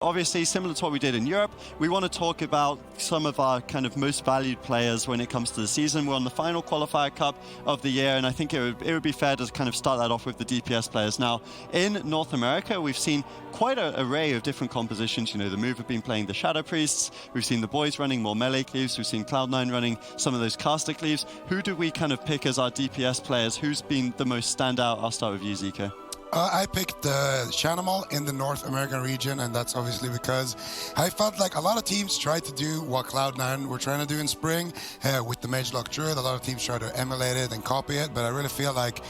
Obviously, similar to what we did in Europe, we want to talk about some of our kind of most valued players when it comes to the season. We're on the final qualifier cup of the year, and I think it would be fair to kind of start that off with the DPS players. Now, in North America, we've seen quite an array of different compositions. You know, the Move have been playing the Shadow Priests. We've seen the boys running more melee cleaves. We've seen Cloud9 running some of those caster cleaves. Who do we kind of pick as our DPS players? Who's been the most standout? I'll start with you, Zico. I picked Shanimal in the North American region, and that's obviously because I felt like a lot of teams tried to do what Cloud9 were trying to do in spring with the Mage Lock Druid. A lot of teams tried to emulate it and copy it, but I really feel like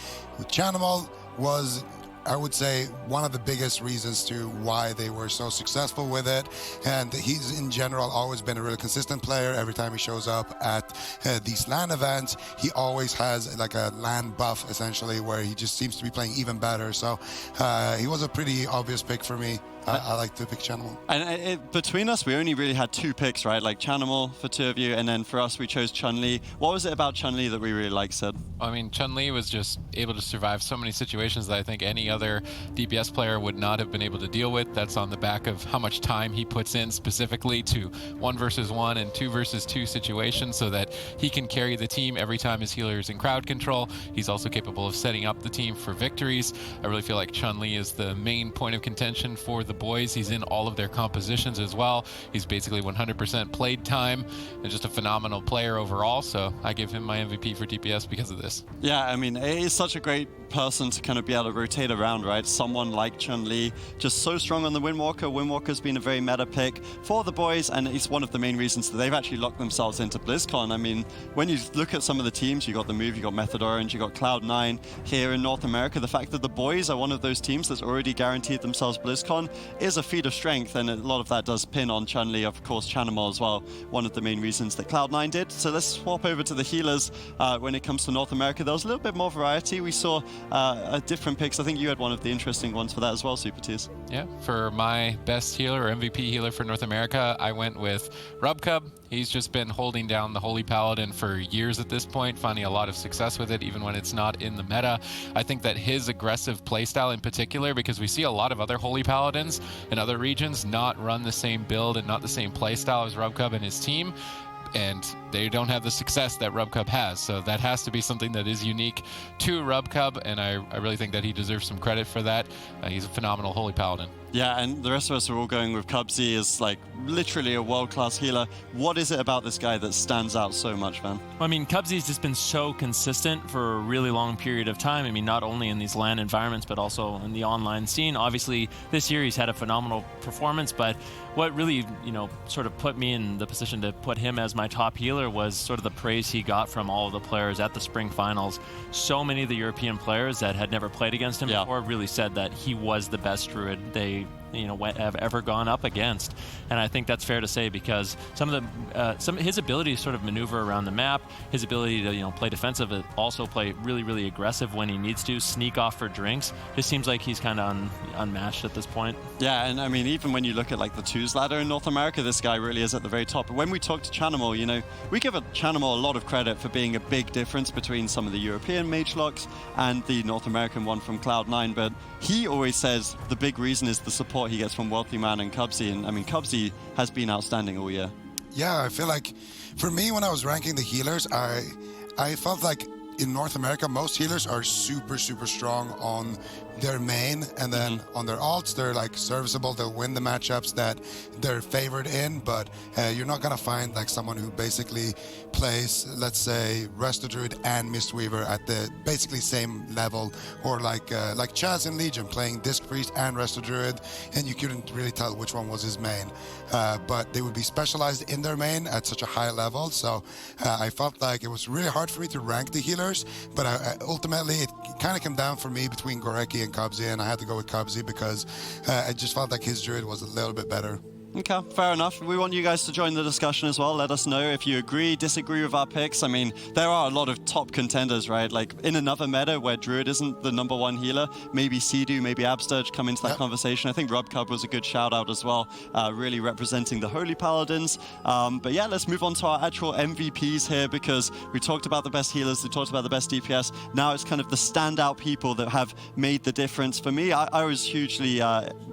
Shanimal was, I would say, one of the biggest reasons to why they were so successful with it. And he's in general always been a really consistent player. Every time he shows up at these LAN events, he always has like a LAN buff essentially, where he just seems to be playing even better. So he was a pretty obvious pick for me. I like to pick Chanimal. And between us, we only really had two picks, right? Like Chanimal for two of you, and then for us, we chose Chun-Li. What was it about Chun-Li that we really liked, Sid? I mean, Chun-Li was just able to survive so many situations that I think any other DPS player would not have been able to deal with. That's on the back of how much time he puts in specifically to 1 versus 1 and 2 versus 2 situations, so that he can carry the team every time his healer is in crowd control. He's also capable of setting up the team for victories. I really feel like Chun-Li is the main point of contention for the boys. He's in all of their compositions as well. He's basically 100% played time and just a phenomenal player overall. So I give him my MVP for DPS because of this. Yeah, I mean, he's such a great person to kind of be able to rotate around, right? Someone like Chun-Li, just so strong on the Windwalker. Windwalker's been a very meta pick for the boys, and it's one of the main reasons that they've actually locked themselves into BlizzCon. I mean, when you look at some of the teams, you got the Move, you got Method Orange, you got Cloud9 here in North America. The fact that the boys are one of those teams that's already guaranteed themselves BlizzCon is a feat of strength, and a lot of that does pin on Chun-Li, of course, Chanimal as well, one of the main reasons that Cloud9 did. So let's swap over to the healers. When it comes to North America, there was a little bit more variety. We saw different picks. I think you had one of the interesting ones for that as well, Super Tears. Yeah, for my best healer or MVP healer for North America, I went with Rubcub. He's just been holding down the Holy Paladin for years at this point, finding a lot of success with it, even when it's not in the meta. I think that his aggressive playstyle in particular, because we see a lot of other Holy Paladins in other regions not run the same build and not the same playstyle as Rubcub and his team, and they don't have the success that Rubcub has. So that has to be something that is unique to Rubcub, and I really think that he deserves some credit for that. He's a phenomenal Holy Paladin. Yeah, and the rest of us are all going with Cubsy as like literally a world-class healer. What is it about this guy that stands out so much, man? I mean, Cubsy's just been so consistent for a really long period of time. I mean, not only in these LAN environments, but also in the online scene. Obviously, this year he's had a phenomenal performance, but what really, you know, sort of put me in the position to put him as my top healer was sort of the praise he got from all of the players at the spring finals. So many of the European players that had never played against him before really said that he was the best druid they have ever gone up against, and I think that's fair to say, because some of the his ability to sort of maneuver around the map, his ability to play defensive, but also play really aggressive when he needs to, sneak off for drinks, just seems like he's kind of unmatched at this point. Yeah, and I mean, even when you look at like the twos ladder in North America, this guy really is at the very top. But when we talk to Chanimal, you know, we give Chanimal a lot of credit for being a big difference between some of the European mage locks and the North American one from Cloud9, but he always says the big reason is the support he gets from Wealthy Man and Cubsy, and I mean, Cubsy has been outstanding all year. Yeah, I feel like for me, when I was ranking the healers, I felt like in North America, most healers are super strong on their main, and then on their alts, they're like serviceable. They'll win the matchups that they're favored in, but you're not gonna find like someone who basically plays, let's say, Resto Druid and Mistweaver at the basically same level, or like Chaz in Legion playing Disc Priest and Resto Druid, and you couldn't really tell which one was his main. But they would be specialized in their main at such a high level, so I felt like it was really hard for me to rank the healers, but ultimately it kind of came down for me between Gorecki and Cubsy, and I had to go with Cubsy because I just felt like his druid was a little bit better. Okay, fair enough. We want you guys to join the discussion as well. Let us know if you agree, disagree with our picks. I mean, there are a lot of top contenders, right? Like in another meta where Druid isn't the #1 healer, maybe Sea-Doo, maybe Absturge come into that conversation. I think Rubcub was a good shout out as well, really representing the Holy Paladins. But yeah, let's move on to our actual MVPs here, because we talked about the best healers, we talked about the best DPS. Now it's kind of the standout people that have made the difference. For me, I was hugely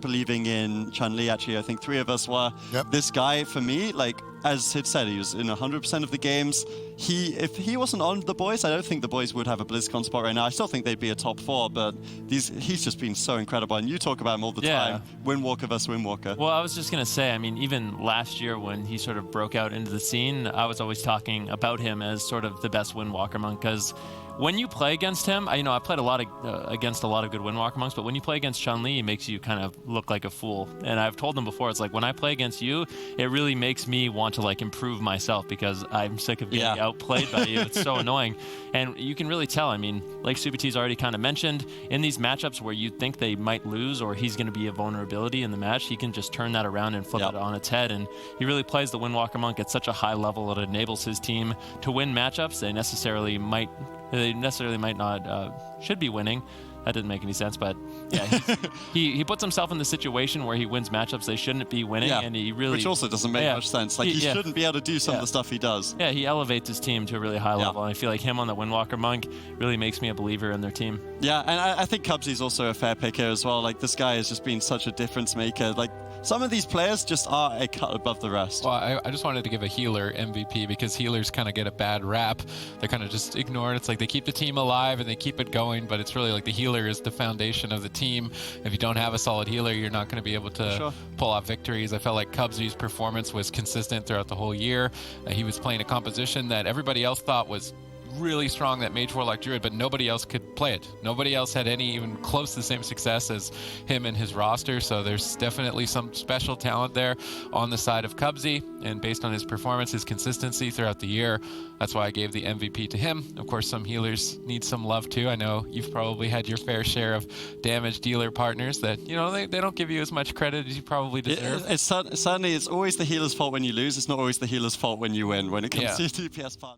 believing in Chun-Li, actually. I think 3 of us were. This guy, for me, like, as Sid said, he was in 100% of the games. If he wasn't on the boys, I don't think the boys would have a BlizzCon spot right now. I still think they'd be a top 4, but he's just been so incredible. And you talk about him all the time. Windwalker versus Windwalker. Well, I was just going to say, I mean, even last year when he sort of broke out into the scene, I was always talking about him as sort of the best Windwalker monk, because when you play against him, I played a lot against a lot of good Windwalker monks, but when you play against Chun-Li, it makes you kind of look like a fool. And I've told them before, it's like when I play against you, it really makes me want to like improve myself, because I'm sick of getting outplayed by you. It's so annoying. And you can really tell, I mean, like Subati's already kind of mentioned, in these matchups where you think they might lose or he's going to be a vulnerability in the match, he can just turn that around and flip it on its head. And he really plays the Windwalker monk at such a high level that it enables his team to win matchups they necessarily might not should be winning. That didn't make any sense, but yeah, he puts himself in the situation where he wins matchups they shouldn't be winning, and he really... Which also doesn't make much sense. Like, he shouldn't be able to do some of the stuff he does. Yeah, he elevates his team to a really high level, and I feel like him on the Windwalker monk really makes me a believer in their team. Yeah, and I think Cubsy's also a fair pick here as well. Like, this guy has just been such a difference maker. Like, some of these players just are a cut above the rest. Well, I just wanted to give a healer MVP, because healers kind of get a bad rap. They're kind of just ignored. It's like they keep the team alive and they keep it going, but it's really like the healer is the foundation of the team. If you don't have a solid healer, you're not going to be able to pull off victories. I felt like Cubsy's performance was consistent throughout the whole year. He was playing a composition that everybody else thought was really strong, that Mage Warlock Druid, but nobody else could play it. Nobody else had any even close to the same success as him and his roster, so there's definitely some special talent there on the side of Cubsy, and based on his performance, his consistency throughout the year, that's why I gave the MVP to him. Of course, some healers need some love too. I know you've probably had your fair share of damage dealer partners that, they don't give you as much credit as you probably deserve. Certainly, it's always the healer's fault when you lose. It's not always the healer's fault when you win, when it comes to DPS part.